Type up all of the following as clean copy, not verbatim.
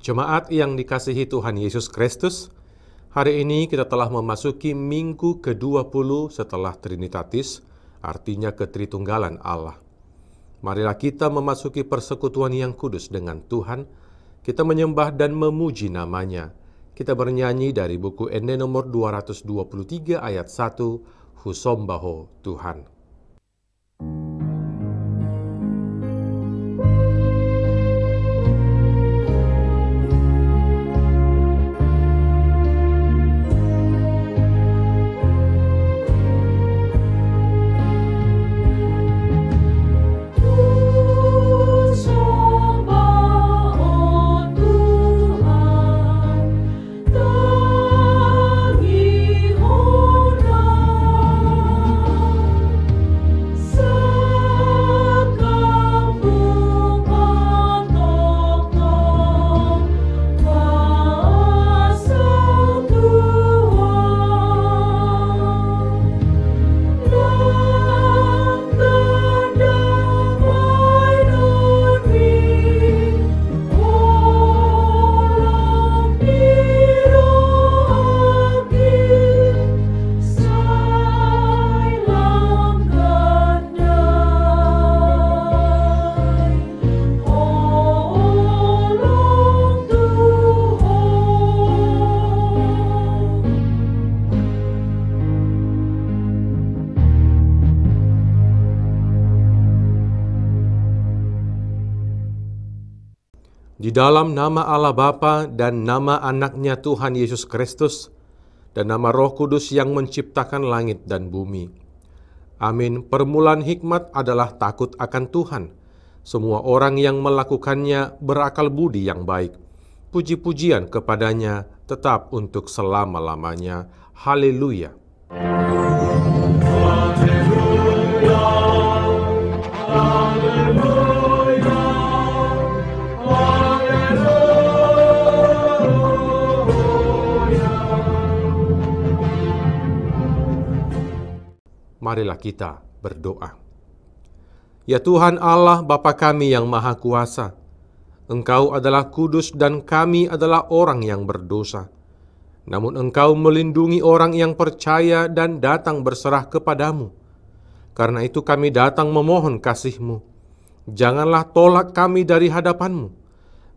Jemaat yang dikasihi Tuhan Yesus Kristus, hari ini kita telah memasuki minggu ke-20 setelah Trinitatis, artinya ketritunggalan Allah. Marilah kita memasuki persekutuan yang kudus dengan Tuhan, kita menyembah dan memuji namanya. Kita bernyanyi dari buku Ende nomor 223 ayat 1, Husombaho Tuhan. Di dalam nama Allah Bapa dan nama anaknya Tuhan Yesus Kristus dan nama Roh Kudus yang menciptakan langit dan bumi. Amin. Permulaan hikmat adalah takut akan Tuhan. Semua orang yang melakukannya berakal budi yang baik. Puji-pujian kepadanya tetap untuk selama-lamanya. Haleluya. Marilah kita berdoa. Ya Tuhan Allah Bapa kami yang Maha Kuasa, Engkau adalah kudus dan kami adalah orang yang berdosa. Namun Engkau melindungi orang yang percaya dan datang berserah kepadamu. Karena itu kami datang memohon kasih-Mu. Janganlah tolak kami dari hadapan-Mu.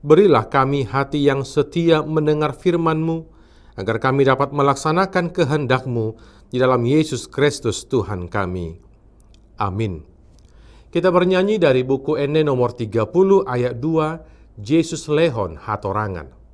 Berilah kami hati yang setia mendengar firman-Mu, agar kami dapat melaksanakan kehendak-Mu di dalam Yesus Kristus Tuhan kami. Amin. Kita bernyanyi dari buku Ende nomor 30 ayat 2, Yesus Lehon Hatorangan.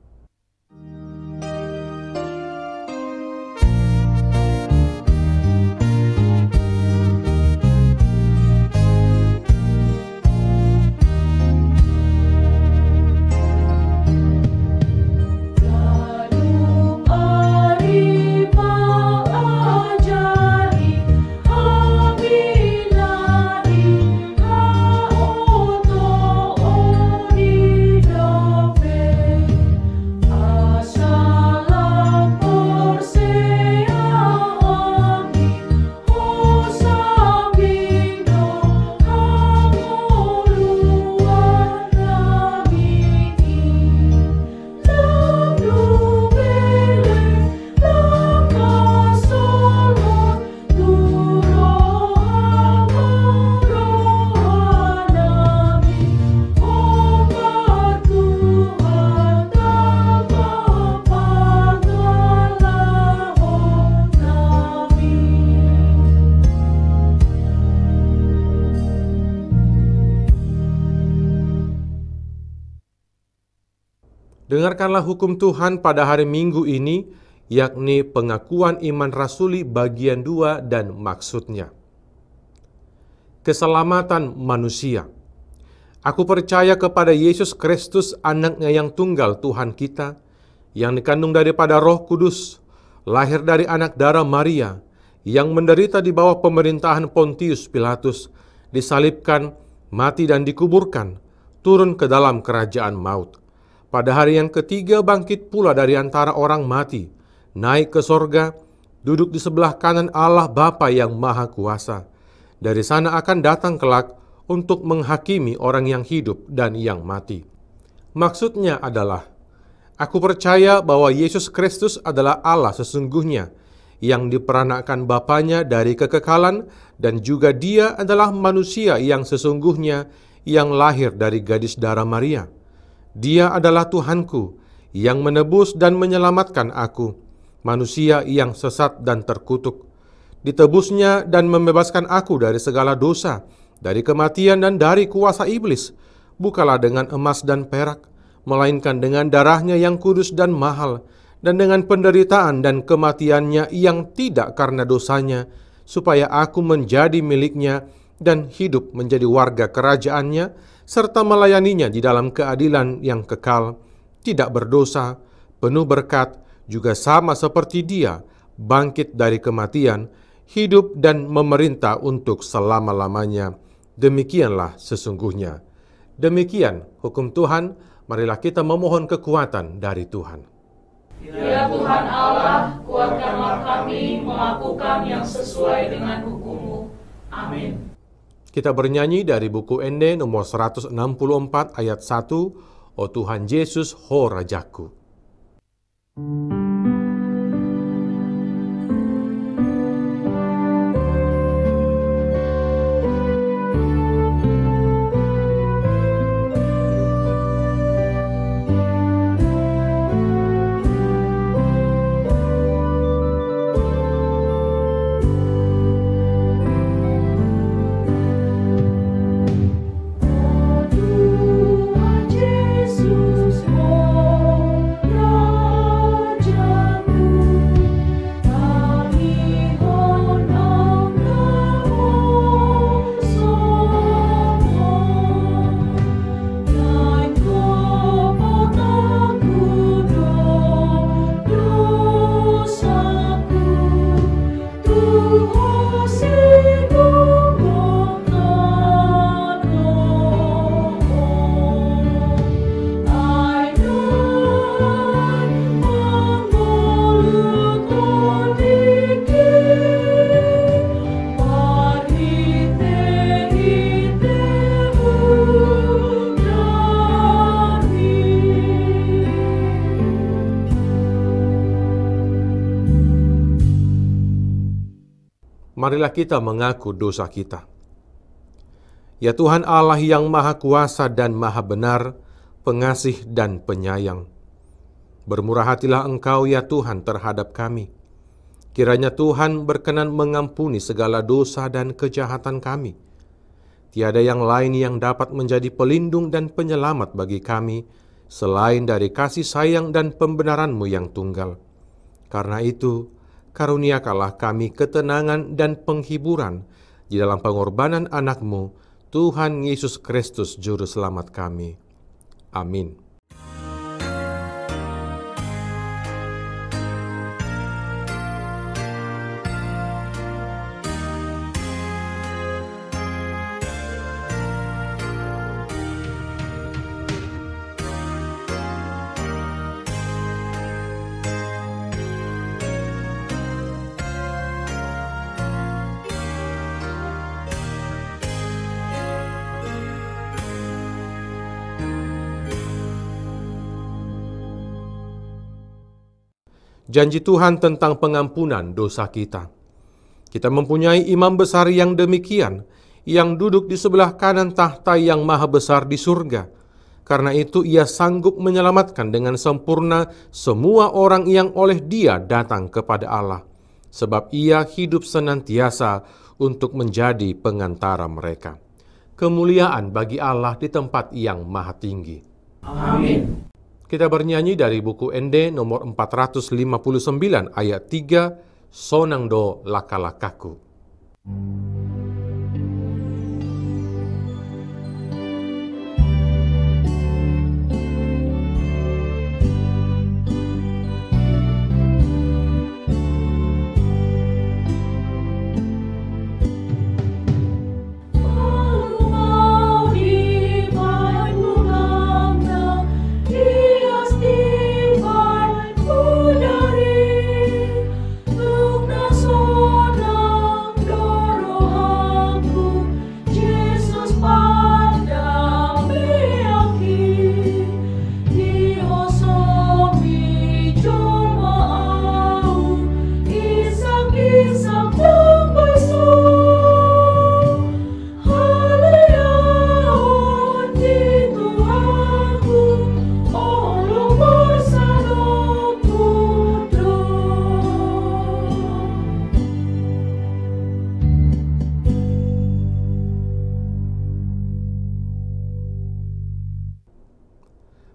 Dengarkanlah hukum Tuhan pada hari Minggu ini, yakni pengakuan iman rasuli bagian 2 dan maksudnya. Keselamatan manusia. Aku percaya kepada Yesus Kristus, anaknya yang tunggal Tuhan kita, yang dikandung daripada Roh Kudus, lahir dari anak darah Maria, yang menderita di bawah pemerintahan Pontius Pilatus, disalibkan, mati dan dikuburkan, turun ke dalam kerajaan maut. Pada hari yang ketiga bangkit pula dari antara orang mati, naik ke sorga, duduk di sebelah kanan Allah Bapa yang Maha Kuasa. Dari sana akan datang kelak untuk menghakimi orang yang hidup dan yang mati. Maksudnya adalah Aku percaya bahwa Yesus Kristus adalah Allah sesungguhnya, yang diperanakkan Bapanya dari kekekalan, dan juga Dia adalah manusia yang sesungguhnya, yang lahir dari gadis darah Maria. Dia adalah Tuhanku, yang menebus dan menyelamatkan aku, manusia yang sesat dan terkutuk. Ditebusnya dan membebaskan aku dari segala dosa, dari kematian dan dari kuasa iblis, bukanlah dengan emas dan perak, melainkan dengan darahnya yang kudus dan mahal, dan dengan penderitaan dan kematiannya yang tidak karena dosanya, supaya aku menjadi miliknya dan hidup menjadi warga kerajaannya, serta melayaninya di dalam keadilan yang kekal, tidak berdosa, penuh berkat, juga sama seperti Dia, bangkit dari kematian, hidup dan memerintah untuk selama-lamanya. Demikianlah sesungguhnya. Demikian hukum Tuhan. Marilah kita memohon kekuatan dari Tuhan. Ya Tuhan Allah, kuatkanlah kami melakukan yang sesuai dengan hukum-Mu. Amin. Kita bernyanyi dari buku Ende nomor 164 ayat 1, O Tuhan Yesus, Ho Rajaku. Marilah kita mengaku dosa kita. Ya Tuhan Allah yang Maha Kuasa dan Maha Benar, pengasih dan penyayang, bermurah hatilah Engkau ya Tuhan terhadap kami. Kiranya Tuhan berkenan mengampuni segala dosa dan kejahatan kami. Tiada yang lain yang dapat menjadi pelindung dan penyelamat bagi kami, selain dari kasih sayang dan pembenaran-Mu yang tunggal. Karena itu, karuniakanlah kami ketenangan dan penghiburan di dalam pengorbanan anak-Mu, Tuhan Yesus Kristus Juru Selamat kami. Amin. Janji Tuhan tentang pengampunan dosa kita. Kita mempunyai imam besar yang demikian, yang duduk di sebelah kanan tahta yang maha besar di surga. Karena itu Ia sanggup menyelamatkan dengan sempurna semua orang yang oleh Dia datang kepada Allah, sebab Ia hidup senantiasa untuk menjadi pengantara mereka. Kemuliaan bagi Allah di tempat yang maha tinggi. Amin. Kita bernyanyi dari buku Ende nomor 459 ayat 3, Sonangdo Lakalakaku.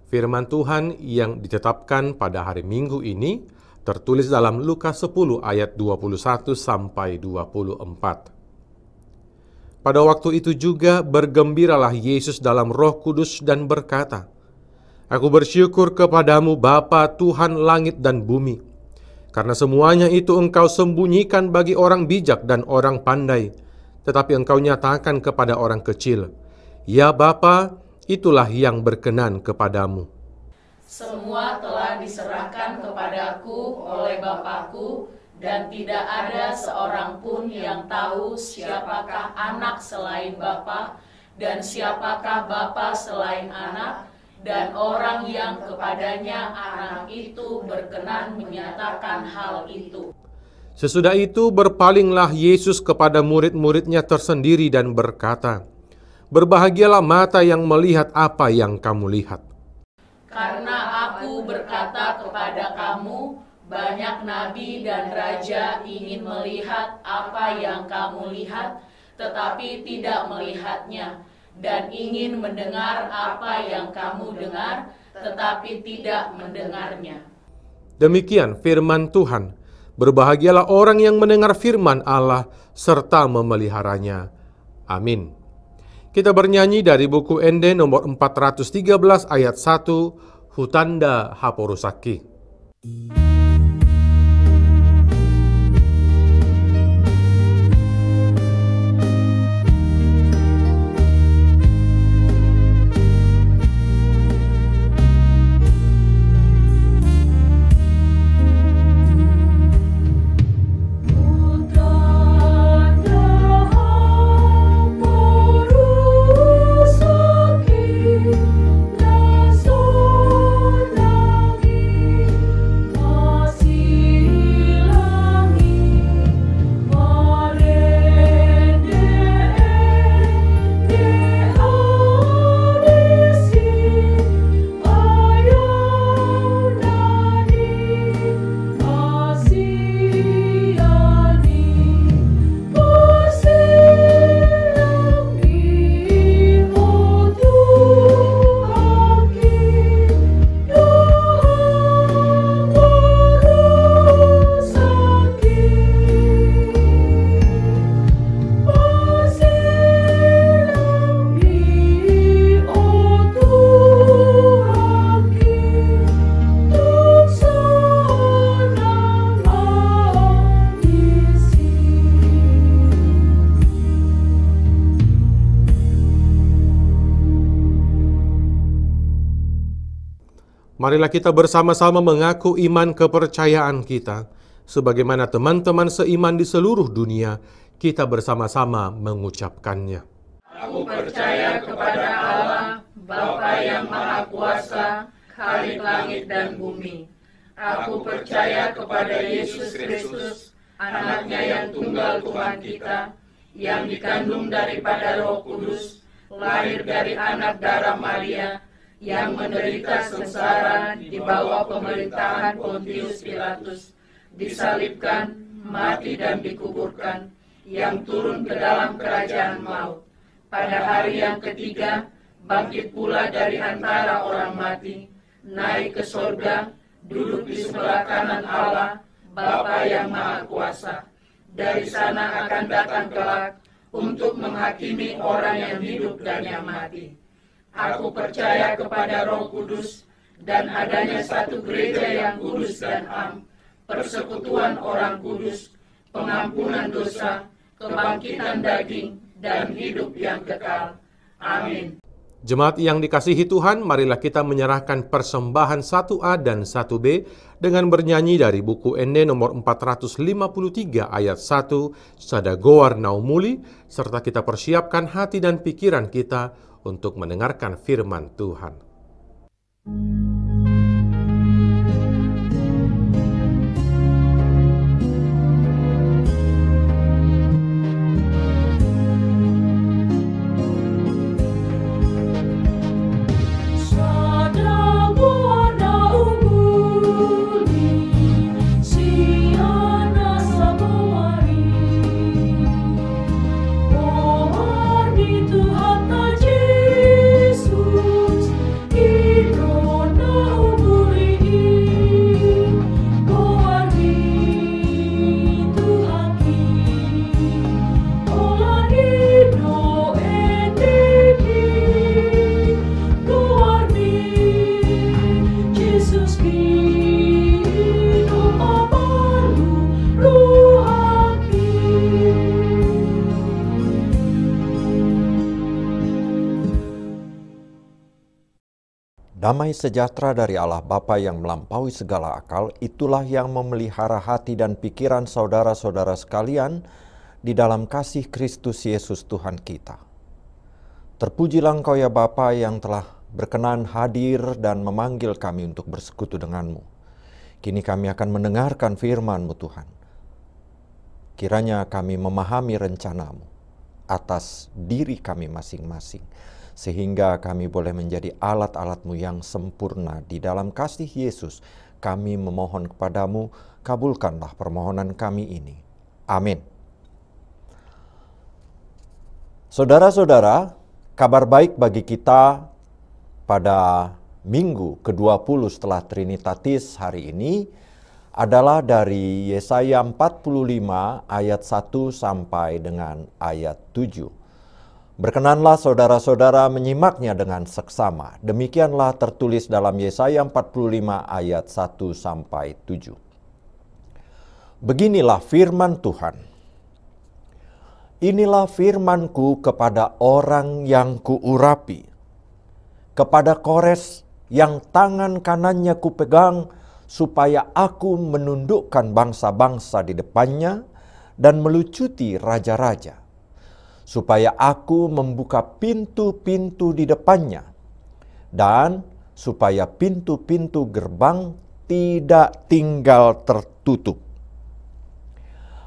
Firman Tuhan yang ditetapkan pada hari Minggu ini tertulis dalam Lukas 10 ayat 21 sampai 24. Pada waktu itu juga bergembiralah Yesus dalam Roh Kudus dan berkata, "Aku bersyukur kepadamu Bapa Tuhan langit dan bumi, karena semuanya itu Engkau sembunyikan bagi orang bijak dan orang pandai, tetapi Engkau nyatakan kepada orang kecil. Ya Bapa, itulah yang berkenan kepadamu." Semua telah diserahkan kepadaku oleh Bapakku, dan tidak ada seorang pun yang tahu siapakah anak selain Bapa, dan siapakah Bapa selain anak, dan orang yang kepadanya anak itu berkenan menyatakan hal itu. Sesudah itu berpalinglah Yesus kepada murid-muridnya tersendiri dan berkata, "Berbahagialah mata yang melihat apa yang kamu lihat. Karena aku berkata kepada kamu, banyak nabi dan raja ingin melihat apa yang kamu lihat, tetapi tidak melihatnya, dan ingin mendengar apa yang kamu dengar, tetapi tidak mendengarnya." Demikian firman Tuhan. Berbahagialah orang yang mendengar firman Allah serta memeliharanya. Amin. Kita bernyanyi dari buku ND nomor 413 ayat 1, Hutanda Haporusaki. Marilah kita bersama-sama mengaku iman kepercayaan kita. Sebagaimana teman-teman seiman di seluruh dunia, kita bersama-sama mengucapkannya. Aku percaya kepada Allah, Bapa yang Maha Kuasa, Khalik langit dan bumi. Aku percaya kepada Yesus Kristus, anaknya yang tunggal Tuhan kita, yang dikandung daripada Roh Kudus, lahir dari anak darah Maria, yang menderita sengsara di bawah pemerintahan Pontius Pilatus, disalibkan, mati dan dikuburkan, yang turun ke dalam kerajaan maut. Pada hari yang ketiga, bangkit pula dari antara orang mati, naik ke sorga, duduk di sebelah kanan Allah, Bapa yang Maha Kuasa. Dari sana akan datang kelak untuk menghakimi orang yang hidup dan yang mati. Aku percaya kepada Roh Kudus dan adanya satu gereja yang kudus dan am, persekutuan orang kudus, pengampunan dosa, kebangkitan daging, dan hidup yang kekal. Amin. Jemaat yang dikasihi Tuhan, marilah kita menyerahkan persembahan 1A dan 1B dengan bernyanyi dari buku ND nomor 453 ayat 1, Sadagoar Naumuli, serta kita persiapkan hati dan pikiran kita untuk mendengarkan firman Tuhan. Tuhan Yesus, Hidro Damai sejahtera dari Allah Bapa yang melampaui segala akal, itulah yang memelihara hati dan pikiran saudara-saudara sekalian di dalam kasih Kristus Yesus Tuhan kita. Terpujilah Engkau ya Bapa yang telah berkenan hadir dan memanggil kami untuk bersekutu denganmu. Kini kami akan mendengarkan firman-Mu Tuhan. Kiranya kami memahami rencana-Mu atas diri kami masing-masing, sehingga kami boleh menjadi alat-alat-Mu yang sempurna di dalam kasih Yesus. Kami memohon kepadamu, kabulkanlah permohonan kami ini. Amin. Saudara-saudara, kabar baik bagi kita pada minggu ke-20 setelah Trinitatis hari ini adalah dari Yesaya 45 ayat 1 sampai dengan ayat 7. Berkenanlah saudara-saudara menyimaknya dengan seksama. Demikianlah tertulis dalam Yesaya 45 ayat 1 sampai 7. Beginilah firman Tuhan. Inilah firman-Ku kepada orang yang kuurapi, kepada Kores yang tangan kanannya kupegang, supaya aku menundukkan bangsa-bangsa di depannya dan melucuti raja-raja, supaya aku membuka pintu-pintu di depannya, dan supaya pintu-pintu gerbang tidak tinggal tertutup.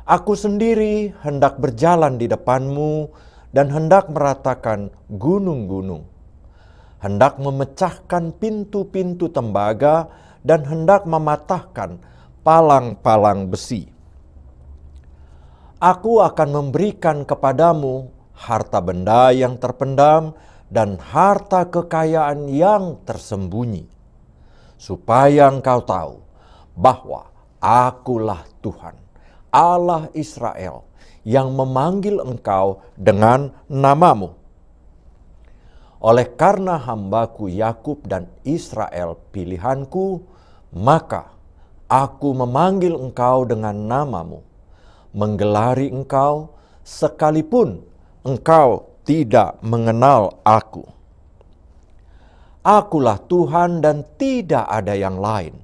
Aku sendiri hendak berjalan di depanmu dan hendak meratakan gunung-gunung, hendak memecahkan pintu-pintu tembaga dan hendak mematahkan palang-palang besi. Aku akan memberikan kepadamu harta benda yang terpendam dan harta kekayaan yang tersembunyi, supaya engkau tahu bahwa Akulah Tuhan, Allah Israel, yang memanggil engkau dengan namamu. Oleh karena hambaku Yakub dan Israel pilihanku, maka aku memanggil engkau dengan namamu, menggelari engkau sekalipun engkau tidak mengenal aku. Akulah Tuhan dan tidak ada yang lain.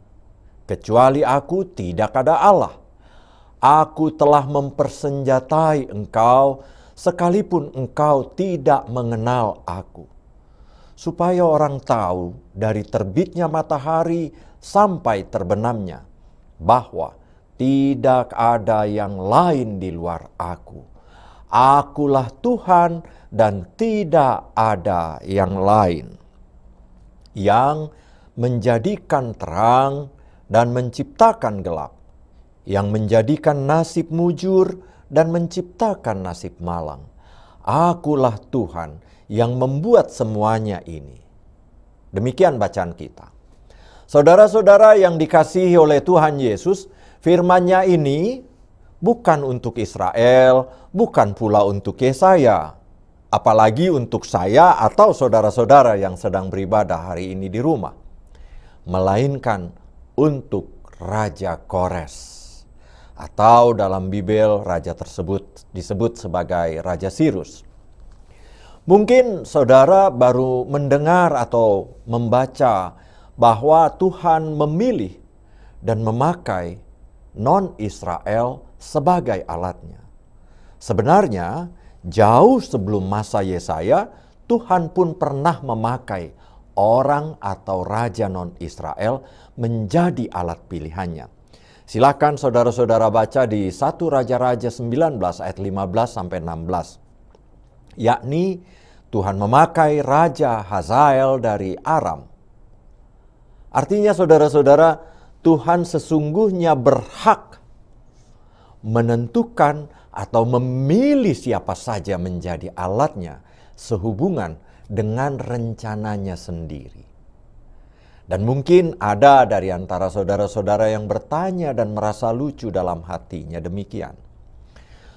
Kecuali aku tidak ada Allah. Aku telah mempersenjatai engkau sekalipun engkau tidak mengenal aku, supaya orang tahu dari terbitnya matahari sampai terbenamnya, bahwa tidak ada yang lain di luar aku. Akulah Tuhan dan tidak ada yang lain, yang menjadikan terang dan menciptakan gelap, yang menjadikan nasib mujur dan menciptakan nasib malang. Akulah Tuhan yang membuat semuanya ini. Demikian bacaan kita. Saudara-saudara yang dikasihi oleh Tuhan Yesus, firman-Nya ini bukan untuk Israel, bukan pula untuk Yesaya, apalagi untuk saya atau saudara-saudara yang sedang beribadah hari ini di rumah, melainkan untuk Raja Kores, atau dalam Bible raja tersebut disebut sebagai Raja Sirus. Mungkin saudara baru mendengar atau membaca bahwa Tuhan memilih dan memakai non-Israel sebagai alatnya. Sebenarnya, jauh sebelum masa Yesaya, Tuhan pun pernah memakai orang atau raja non-Israel menjadi alat pilihannya. Silakan saudara-saudara baca di 1 Raja-Raja 19 ayat 15 sampai 16. Yakni Tuhan memakai Raja Hazael dari Aram. Artinya saudara-saudara, Tuhan sesungguhnya berhak menentukan atau memilih siapa saja menjadi alatnya sehubungan dengan rencananya sendiri. Dan mungkin ada dari antara saudara-saudara yang bertanya dan merasa lucu dalam hatinya demikian.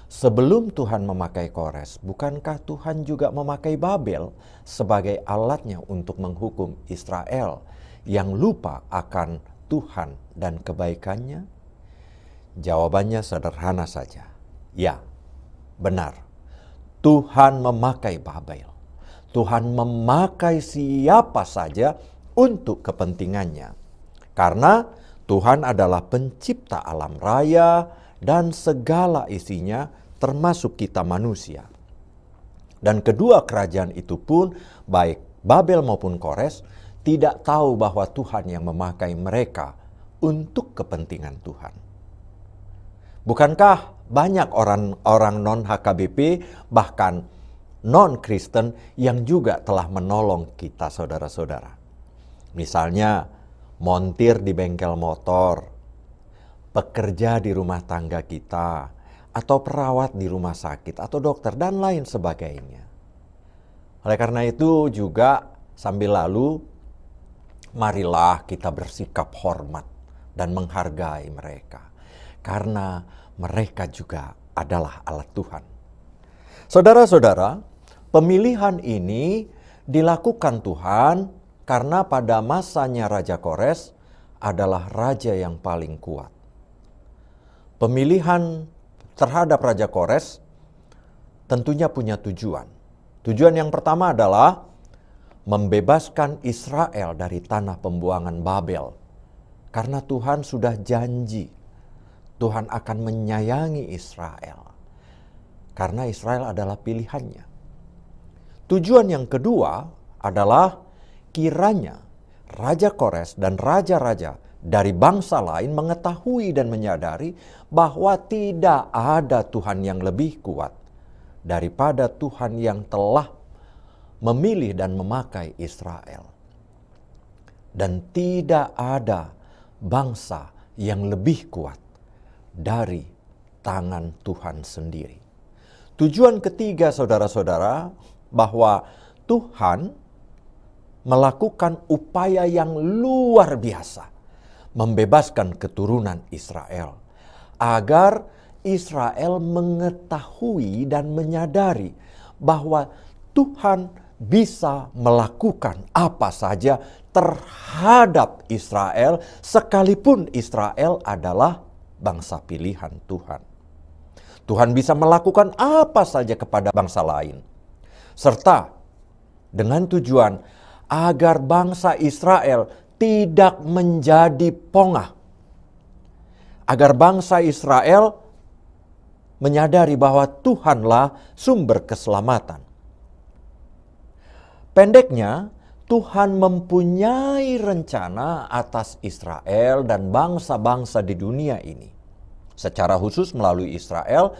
Sebelum Tuhan memakai Kores, bukankah Tuhan juga memakai Babel sebagai alatnya untuk menghukum Israel yang lupa akan Tuhan dan kebaikannya? Jawabannya sederhana saja. Ya, benar. Tuhan memakai Babel. Tuhan memakai siapa saja untuk kepentingannya. Karena Tuhan adalah pencipta alam raya dan segala isinya, termasuk kita manusia. Dan kedua kerajaan itu pun, baik Babel maupun Kores, tidak tahu bahwa Tuhan yang memakai mereka untuk kepentingan Tuhan. Bukankah banyak orang non-HKBP, bahkan non-Kristen yang juga telah menolong kita, saudara-saudara? Misalnya, montir di bengkel motor, pekerja di rumah tangga kita, atau perawat di rumah sakit, atau dokter, dan lain sebagainya. Oleh karena itu juga sambil lalu, marilah kita bersikap hormat dan menghargai mereka. Karena mereka juga adalah alat Tuhan. Saudara-saudara, pemilihan ini dilakukan Tuhan karena pada masanya Raja Kores adalah raja yang paling kuat. Pemilihan terhadap Raja Kores tentunya punya tujuan. Tujuan yang pertama adalah membebaskan Israel dari tanah pembuangan Babel. Karena Tuhan sudah janji, Tuhan akan menyayangi Israel. Karena Israel adalah pilihannya. Tujuan yang kedua adalah kiranya Raja Kores dan raja-raja dari bangsa lain mengetahui dan menyadari bahwa tidak ada Tuhan yang lebih kuat daripada Tuhan yang telah memilih dan memakai Israel. Dan tidak ada bangsa yang lebih kuat dari tangan Tuhan sendiri. Tujuan ketiga, saudara-saudara, bahwa Tuhan melakukan upaya yang luar biasa membebaskan keturunan Israel, agar Israel mengetahui dan menyadari bahwa Tuhan bisa melakukan apa saja terhadap Israel, sekalipun Israel adalah bangsa pilihan Tuhan. Tuhan bisa melakukan apa saja kepada bangsa lain, serta dengan tujuan agar bangsa Israel tidak menjadi pongah, agar bangsa Israel menyadari bahwa Tuhanlah sumber keselamatan. Pendeknya, Tuhan mempunyai rencana atas Israel dan bangsa-bangsa di dunia ini. Secara khusus melalui Israel,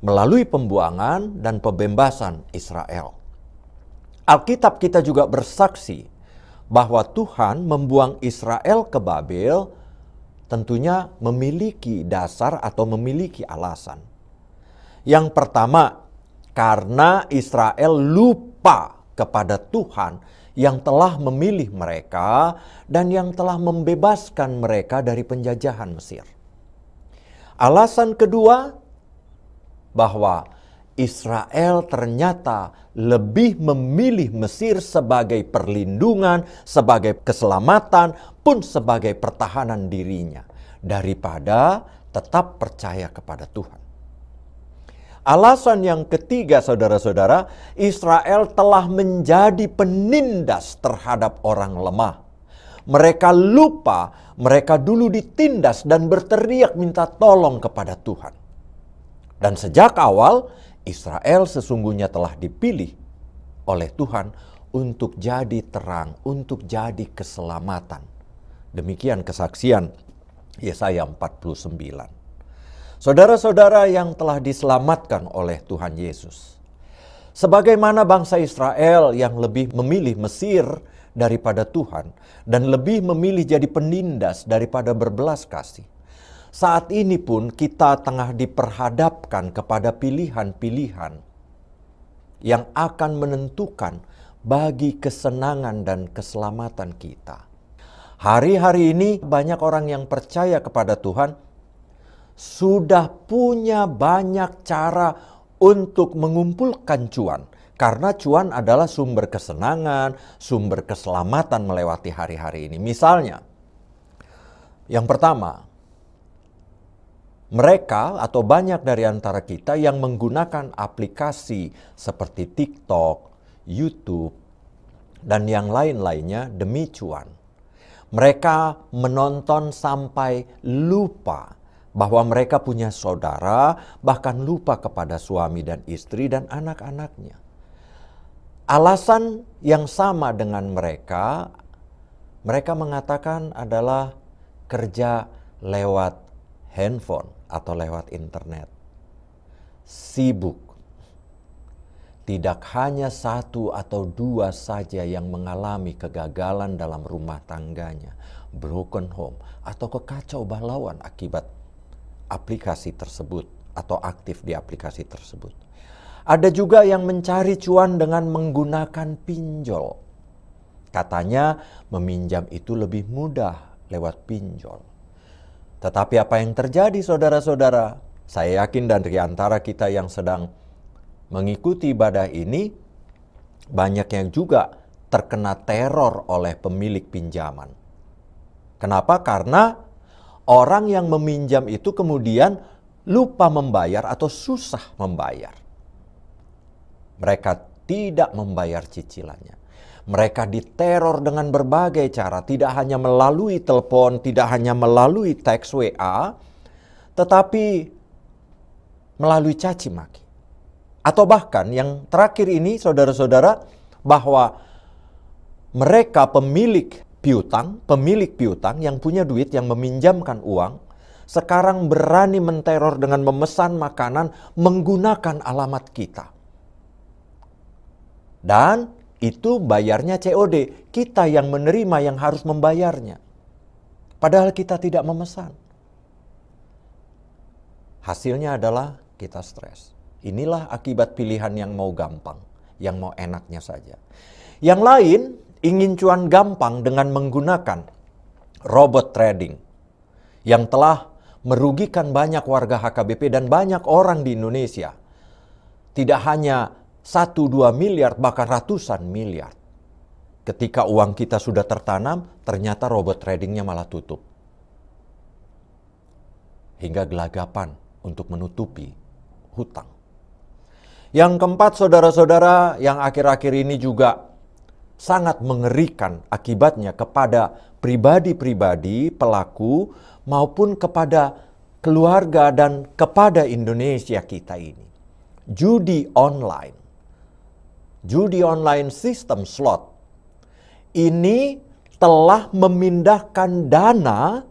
melalui pembuangan dan pembebasan Israel. Alkitab kita juga bersaksi bahwa Tuhan membuang Israel ke Babel tentunya memiliki dasar atau memiliki alasan. Yang pertama, karena Israel lupa kepada Tuhan yang telah memilih mereka dan yang telah membebaskan mereka dari penjajahan Mesir. Alasan kedua, bahwa Israel ternyata lebih memilih Mesir sebagai perlindungan, sebagai keselamatan, pun sebagai pertahanan dirinya, daripada tetap percaya kepada Tuhan. Alasan yang ketiga, saudara-saudara, Israel telah menjadi penindas terhadap orang lemah. Mereka lupa, mereka dulu ditindas dan berteriak minta tolong kepada Tuhan. Dan sejak awal, Israel sesungguhnya telah dipilih oleh Tuhan untuk jadi terang, untuk jadi keselamatan. Demikian kesaksian Yesaya 49. Saudara-saudara yang telah diselamatkan oleh Tuhan Yesus, sebagaimana bangsa Israel yang lebih memilih Mesir daripada Tuhan dan lebih memilih jadi penindas daripada berbelas kasih, saat ini pun kita tengah diperhadapkan kepada pilihan-pilihan yang akan menentukan bagi kesenangan dan keselamatan kita. Hari-hari ini banyak orang yang percaya kepada Tuhan sudah punya banyak cara untuk mengumpulkan cuan. Karena cuan adalah sumber kesenangan, sumber keselamatan melewati hari-hari ini. Misalnya, yang pertama, mereka atau banyak dari antara kita yang menggunakan aplikasi seperti TikTok, YouTube, dan yang lain-lainnya demi cuan. Mereka menonton sampai lupa bahwa mereka punya saudara, bahkan lupa kepada suami dan istri dan anak-anaknya. Alasan yang sama dengan mereka mengatakan adalah kerja lewat handphone atau lewat internet. Sibuk. Tidak hanya satu atau dua saja yang mengalami kegagalan dalam rumah tangganya, broken home, atau kekacau balauan akibat aplikasi tersebut atau aktif di aplikasi tersebut. Ada juga yang mencari cuan dengan menggunakan pinjol. Katanya meminjam itu lebih mudah lewat pinjol. Tetapi apa yang terjadi saudara-saudara? Saya yakin dari antara kita yang sedang mengikuti ibadah ini, banyak yang juga terkena teror oleh pemilik pinjaman. Kenapa? Karena orang yang meminjam itu kemudian lupa membayar atau susah membayar. Mereka tidak membayar cicilannya. Mereka diteror dengan berbagai cara, tidak hanya melalui telepon, tidak hanya melalui teks WA, tetapi melalui caci maki. Atau bahkan yang terakhir ini saudara-saudara, bahwa mereka pemilik piutang yang punya duit, yang meminjamkan uang, sekarang berani menteror dengan memesan makanan menggunakan alamat kita. Dan itu bayarnya COD, kita yang menerima yang harus membayarnya. Padahal kita tidak memesan. Hasilnya adalah kita stres. Inilah akibat pilihan yang mau gampang, yang mau enaknya saja. Yang lain ingin cuan gampang dengan menggunakan robot trading yang telah merugikan banyak warga HKBP dan banyak orang di Indonesia. Tidak hanya 1-2 miliar, bahkan ratusan miliar. Ketika uang kita sudah tertanam, ternyata robot tradingnya malah tutup. Hingga gelagapan untuk menutupi hutang. Yang keempat, saudara-saudara, yang akhir-akhir ini juga sangat mengerikan akibatnya kepada pribadi-pribadi pelaku maupun kepada keluarga dan kepada Indonesia kita ini. Judi online. Judi online sistem slot ini telah memindahkan dana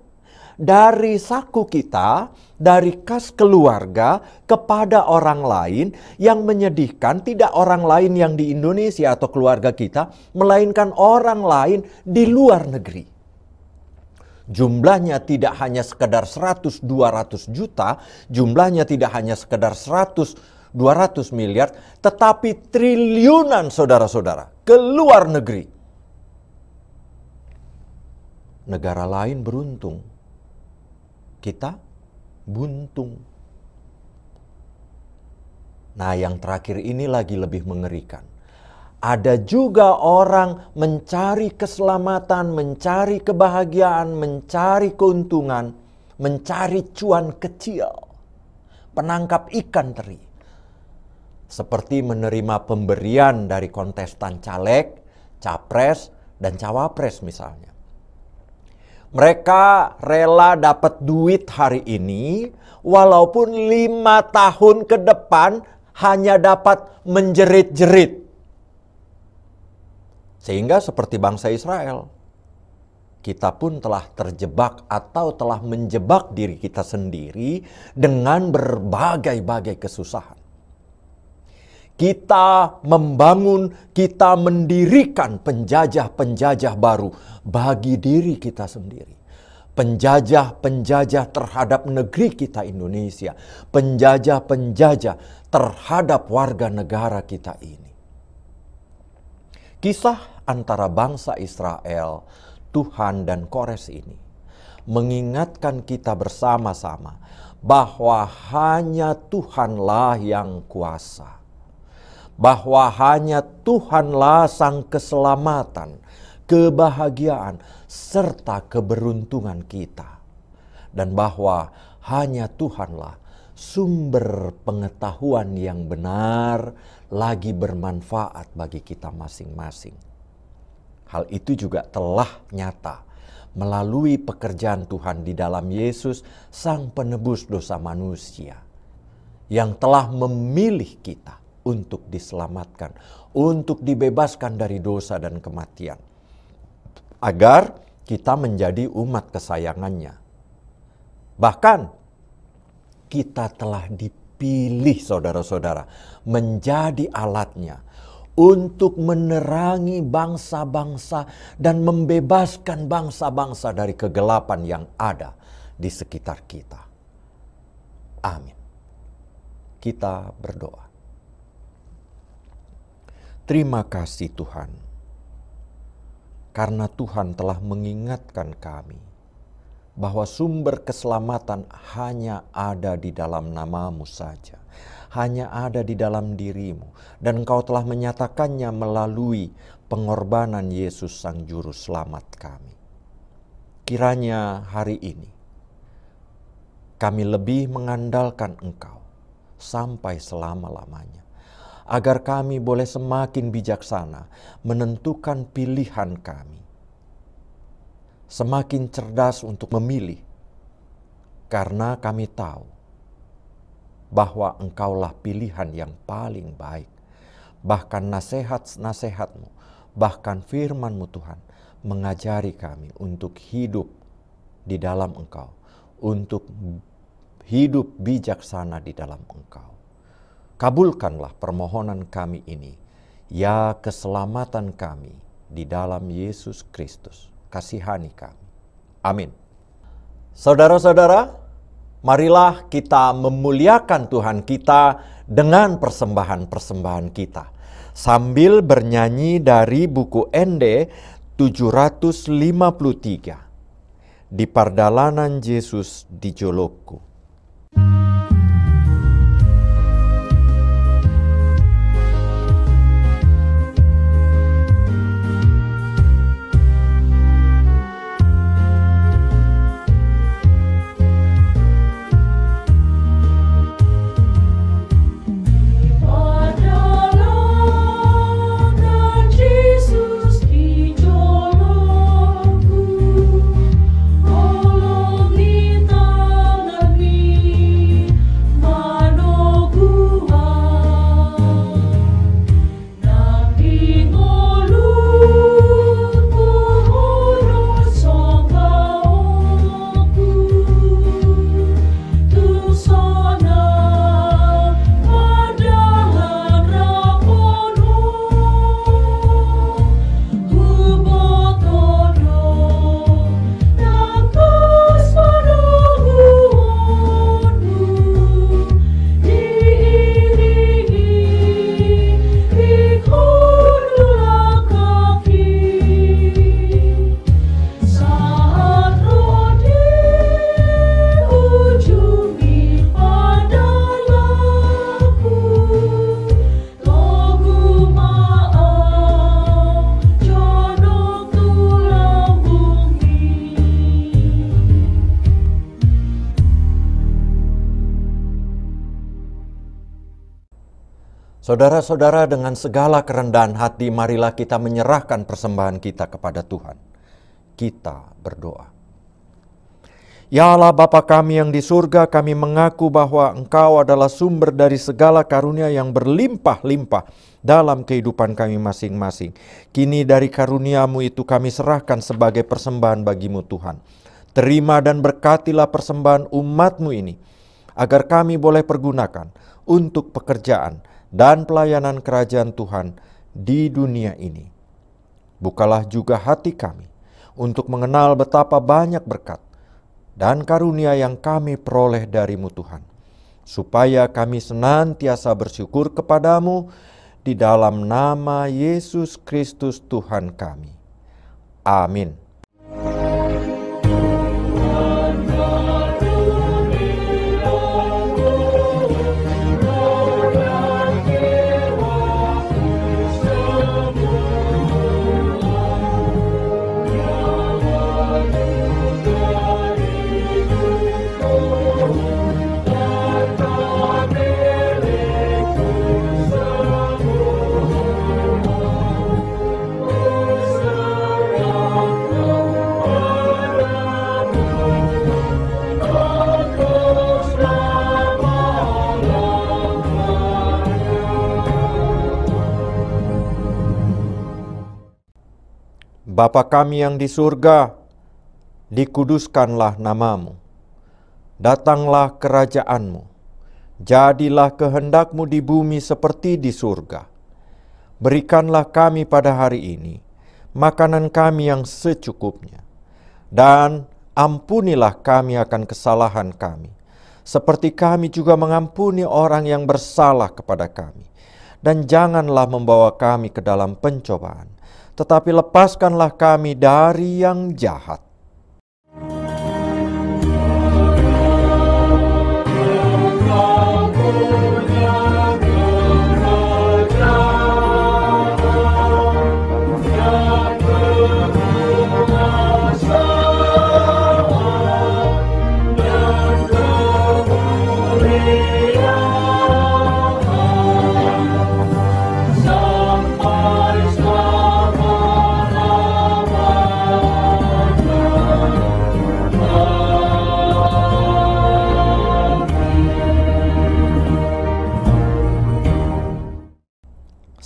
dari saku kita, dari kas keluarga kepada orang lain, yang menyedihkan tidak orang lain yang di Indonesia atau keluarga kita, melainkan orang lain di luar negeri. Jumlahnya tidak hanya sekedar 100-200 juta, jumlahnya tidak hanya sekedar 100-200 miliar, tetapi triliunan saudara-saudara ke luar negeri. Negara lain beruntung, kita buntung. Nah, yang terakhir ini lagi lebih mengerikan. Ada juga orang mencari keselamatan, mencari kebahagiaan, mencari keuntungan, mencari cuan kecil, penangkap ikan teri. Seperti menerima pemberian dari kontestan caleg, capres, dan cawapres misalnya. Mereka rela dapat duit hari ini, walaupun 5 tahun ke depan hanya dapat menjerit-jerit. Sehingga seperti bangsa Israel, kita pun telah terjebak atau telah menjebak diri kita sendiri dengan berbagai-bagai kesusahan. Kita membangun, kita mendirikan penjajah-penjajah baru bagi diri kita sendiri. Penjajah-penjajah terhadap negeri kita Indonesia. Penjajah-penjajah terhadap warga negara kita ini. Kisah antara bangsa Israel, Tuhan dan Kores ini mengingatkan kita bersama-sama bahwa hanya Tuhanlah yang kuasa. Bahwa hanya Tuhanlah sang keselamatan, kebahagiaan, serta keberuntungan kita. Dan bahwa hanya Tuhanlah sumber pengetahuan yang benar lagi bermanfaat bagi kita masing-masing. Hal itu juga telah nyata melalui pekerjaan Tuhan di dalam Yesus, Sang Penebus dosa manusia, yang telah memilih kita untuk diselamatkan, untuk dibebaskan dari dosa dan kematian, agar kita menjadi umat kesayangannya. Bahkan kita telah dipilih, saudara-saudara, menjadi alatnya untuk menerangi bangsa-bangsa dan membebaskan bangsa-bangsa dari kegelapan yang ada di sekitar kita. Amin. Kita berdoa. Terima kasih Tuhan, karena Tuhan telah mengingatkan kami bahwa sumber keselamatan hanya ada di dalam nama-Mu saja. Hanya ada di dalam diri-Mu. Dan Engkau telah menyatakannya melalui pengorbanan Yesus Sang Juru Selamat kami. Kiranya hari ini kami lebih mengandalkan Engkau sampai selama-lamanya, agar kami boleh semakin bijaksana menentukan pilihan kami, semakin cerdas untuk memilih, karena kami tahu bahwa Engkaulah pilihan yang paling baik. Bahkan nasihat-nasihat-Mu, bahkan firman-Mu Tuhan, mengajari kami untuk hidup di dalam Engkau, untuk hidup bijaksana di dalam Engkau. Kabulkanlah permohonan kami ini, ya keselamatan kami di dalam Yesus Kristus. Kasihani kami. Amin. Saudara-saudara, marilah kita memuliakan Tuhan kita dengan persembahan-persembahan kita, sambil bernyanyi dari buku ND 753, Di Pardalanan Yesus di Jolokku. Saudara-saudara, dengan segala kerendahan hati, marilah kita menyerahkan persembahan kita kepada Tuhan. Kita berdoa. Ya Allah Bapa kami yang di surga, kami mengaku bahwa Engkau adalah sumber dari segala karunia yang berlimpah-limpah dalam kehidupan kami masing-masing. Kini dari karunia-Mu itu kami serahkan sebagai persembahan bagi-Mu Tuhan. Terima dan berkatilah persembahan umat-Mu ini, agar kami boleh pergunakan untuk pekerjaan dan pelayanan kerajaan Tuhan di dunia ini. Bukalah juga hati kami untuk mengenal betapa banyak berkat dan karunia yang kami peroleh dari-Mu Tuhan, supaya kami senantiasa bersyukur kepadamu di dalam nama Yesus Kristus Tuhan kami. Amin. Oh Bapa kami yang di surga, dikuduskanlah namamu. Datanglah kerajaan-Mu. Jadilah kehendak-Mu di bumi seperti di surga. Berikanlah kami pada hari ini makanan kami yang secukupnya. Dan ampunilah kami akan kesalahan kami, seperti kami juga mengampuni orang yang bersalah kepada kami. Dan janganlah membawa kami ke dalam pencobaan, tetapi lepaskanlah kami dari yang jahat.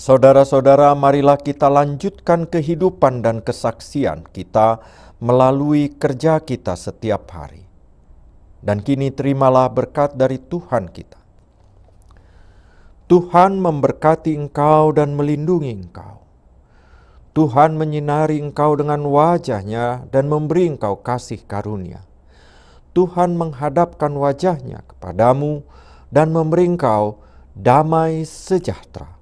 Saudara-saudara, marilah kita lanjutkan kehidupan dan kesaksian kita melalui kerja kita setiap hari. Dan kini terimalah berkat dari Tuhan kita. Tuhan memberkati engkau dan melindungi engkau. Tuhan menyinari engkau dengan wajah-Nya dan memberi engkau kasih karunia. Tuhan menghadapkan wajah-Nya kepadamu dan memberi engkau damai sejahtera.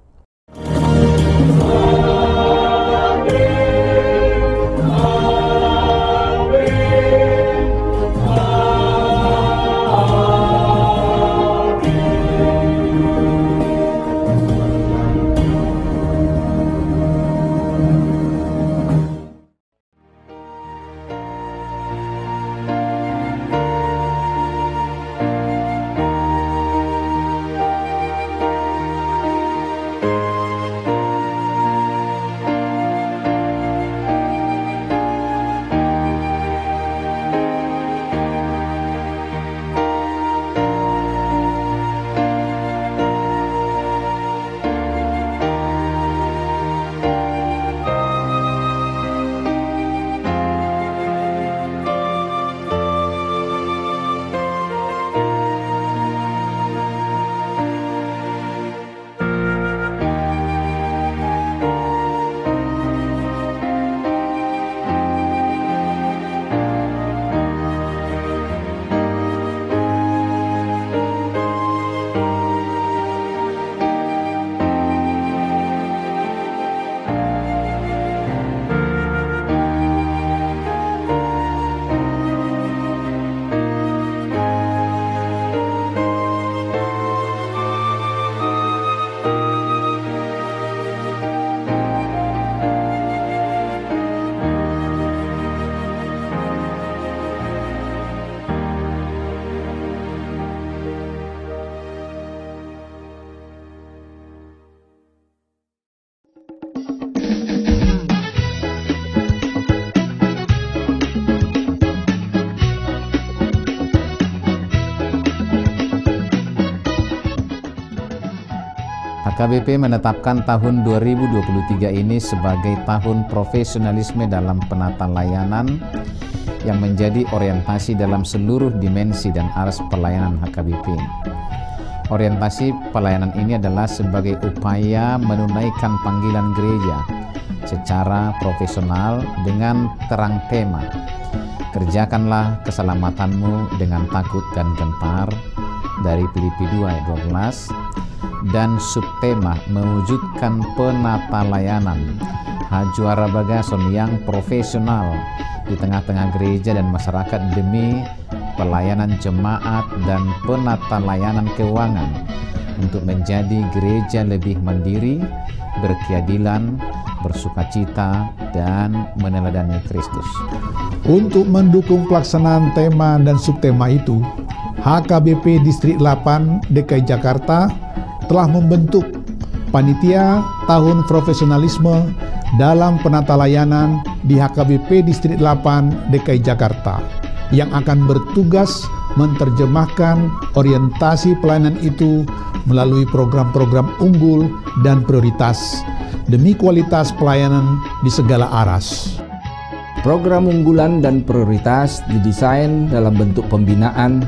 HKBP menetapkan tahun 2023 ini sebagai tahun profesionalisme dalam penata layanan yang menjadi orientasi dalam seluruh dimensi dan aras pelayanan HKBP. Orientasi pelayanan ini adalah sebagai upaya menunaikan panggilan gereja secara profesional dengan terang tema, kerjakanlah keselamatanmu dengan takut dan gentar, dari Filipi 2 ayat 12, dan subtema mewujudkan penata layanan Hajuara Bagason yang profesional di tengah-tengah gereja dan masyarakat demi pelayanan jemaat dan penata layanan keuangan untuk menjadi gereja lebih mandiri, berkeadilan, bersukacita, dan meneladani Kristus. Untuk mendukung pelaksanaan tema dan subtema itu, HKBP Distrik 8 DKI Jakarta telah membentuk Panitia Tahun Profesionalisme dalam Penata Layanan di HKBP Distrik 8 DKI Jakarta yang akan bertugas menerjemahkan orientasi pelayanan itu melalui program-program unggul dan prioritas demi kualitas pelayanan di segala aras. Program unggulan dan prioritas didesain dalam bentuk pembinaan,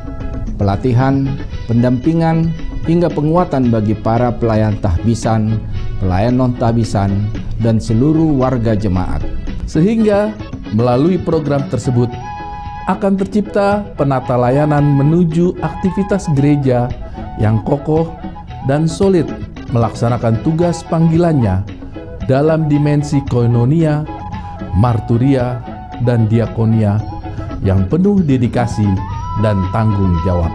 pelatihan, pendampingan, hingga penguatan bagi para pelayan tahbisan, pelayan non-tahbisan, dan seluruh warga jemaat. Sehingga melalui program tersebut akan tercipta penata layanan menuju aktivitas gereja yang kokoh dan solid melaksanakan tugas panggilannya dalam dimensi koinonia, marturia, dan diakonia yang penuh dedikasi dan tanggung jawab.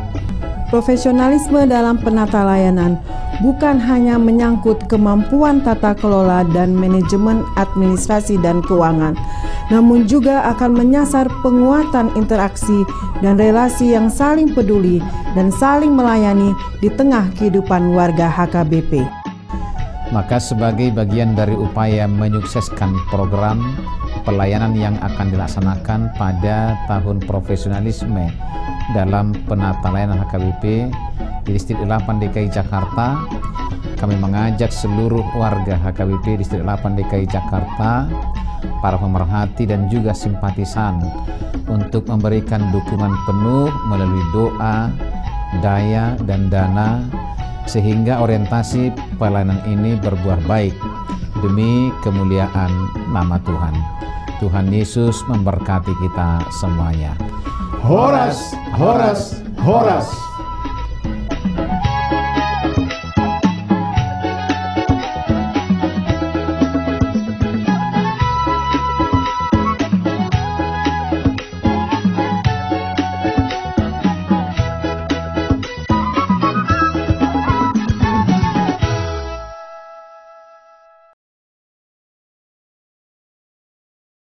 Profesionalisme dalam penata layanan bukan hanya menyangkut kemampuan tata kelola dan manajemen administrasi dan keuangan, namun juga akan menyasar penguatan interaksi dan relasi yang saling peduli dan saling melayani di tengah kehidupan warga HKBP. Maka sebagai bagian dari upaya menyukseskan program pelayanan yang akan dilaksanakan pada tahun profesionalisme dalam penata layanan HKBP di Distrik 8 DKI Jakarta, kami mengajak seluruh warga HKBP Distrik 8 DKI Jakarta, para pemerhati dan juga simpatisan untuk memberikan dukungan penuh melalui doa, daya, dan dana sehingga orientasi pelayanan ini berbuah baik demi kemuliaan nama Tuhan. Tuhan Yesus memberkati kita semuanya. Horas, horas, horas.